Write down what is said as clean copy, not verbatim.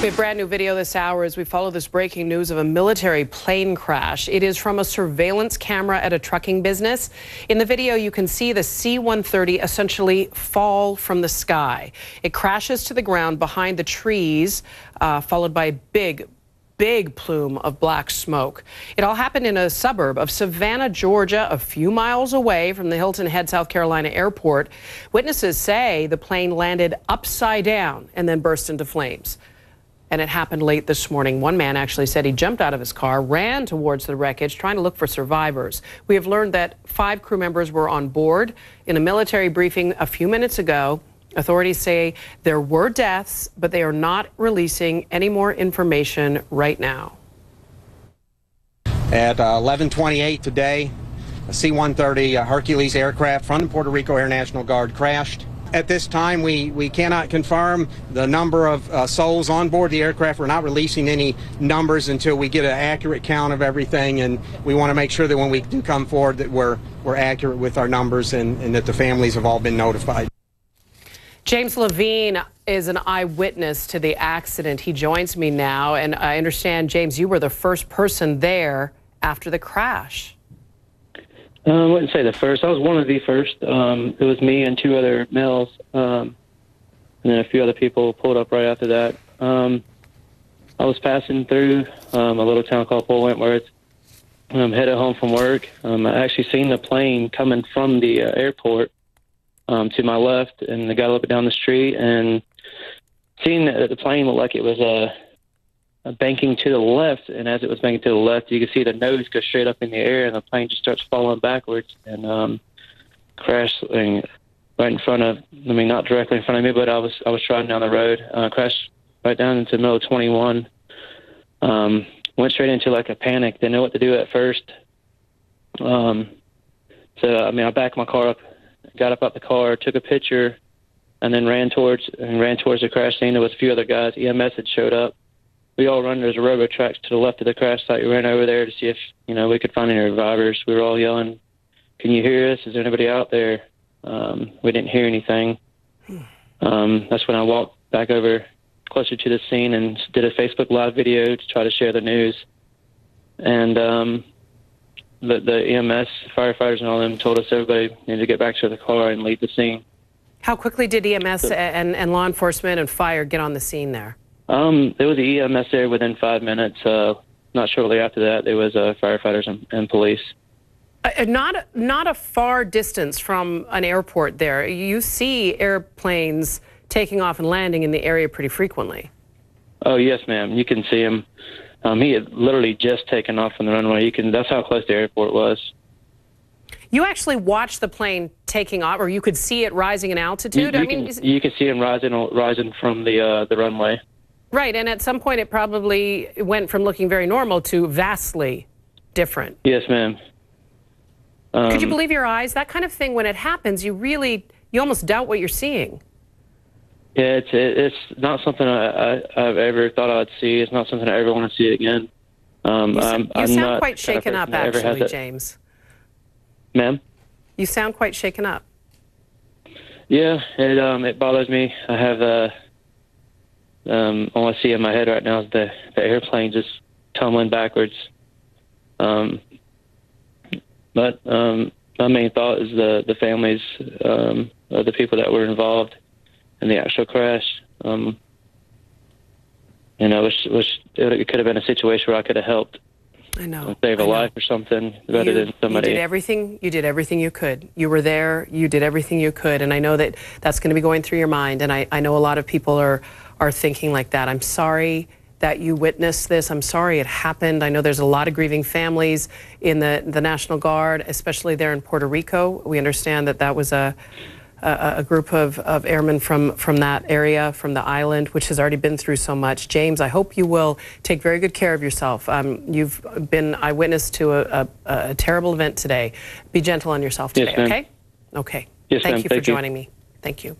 We have brand new video this hour as we follow this breaking news of a military plane crash. It is from a surveillance camera at a trucking business. In the video, you can see the C-130 essentially fall from the sky. It crashes to the ground behind the trees, followed by a big plume of black smoke. It all happened in a suburb of Savannah, Georgia, a few miles away from the Hilton Head, South Carolina airport. Witnesses say the plane landed upside down and then burst into flames. And it happened late this morning. One man actually said he jumped out of his car, ran towards the wreckage, trying to look for survivors. We have learned that 5 crew members were on board. In a military briefing a few minutes ago, authorities say there were deaths, but they are not releasing any more information right now. At 11:28 today, a C-130 Hercules aircraft from the Puerto Rico Air National Guard crashed. At this time, we cannot confirm the number of souls on board the aircraft. We're not releasing any numbers until we get an accurate count of everything, and we want to make sure that when we do come forward that we're accurate with our numbers and that the families have all been notified. James Levine is an eyewitness to the accident. He joins me now, and I understand, James, you were the first person there after the crash. I wouldn't say the first. I was one of the first. It was me and 2 other males, and then a few other people pulled up right after that. I was passing through a little town called Fort Wentworth, headed home from work. I actually seen the plane coming from the airport to my left, and I got a little bit down the street and seen that the plane looked like it was banking to the left, and as it was banking to the left, you could see the nose go straight up in the air, and the plane just starts falling backwards and crashed right in front of, I mean, not directly in front of me, but I was driving down the road, crashed right down into the middle of 21. Went straight into like a panic, didn't know what to do at first. So, I mean, I backed my car up, got up out the car, took a picture, and then ran towards the crash scene. There was a few other guys. EMS had showed up. We all run. There's a railroad tracks to the left of the crash site. We ran over there to see if, we could find any survivors. We were all yelling, "Can you hear us? Is there anybody out there?" We didn't hear anything. That's when I walked back over closer to the scene and did a Facebook Live video to try to share the news. And the EMS, firefighters and all them told us everybody needed to get back to the car and leave the scene. How quickly did EMS and law enforcement and fire get on the scene there? There was the EMS there within 5 minutes. Not shortly after that, there was firefighters and police. Not a far distance from an airport there. You see airplanes taking off and landing in the area pretty frequently. Oh, yes, ma'am. You can see him. He had literally just taken off from the runway. That's how close the airport was. You actually watched the plane taking off, or you could see it rising in altitude? You can see him rising from the runway. Right, and at some point it probably went from looking very normal to vastly different. Yes, ma'am. Could you believe your eyes? That kind of thing, when it happens, you almost doubt what you're seeing. Yeah, it's not something I've ever thought I'd see. It's not something I ever want to see again. You sound quite shaken up, actually, James. Ma'am? You sound quite shaken up. Yeah, it bothers me. I have all I see in my head right now is the airplane just tumbling backwards. But my main thought is the families of the people that were involved in the actual crash. It could have been a situation where I could have helped. I know. Save a life or something rather than somebody. You did everything you could. You were there. You did everything you could. And I know that that's going to be going through your mind. And I know a lot of people are thinking like that. I'm sorry that you witnessed this. I'm sorry it happened. I know there's a lot of grieving families in the National Guard, especially there in Puerto Rico. We understand that was a group of airmen from that area, from the island, which has already been through so much. James, I hope you will take very good care of yourself. You've been eyewitness to a terrible event today. Be gentle on yourself today, yes, okay? Okay. Yes, Thank you for joining me. Thank you.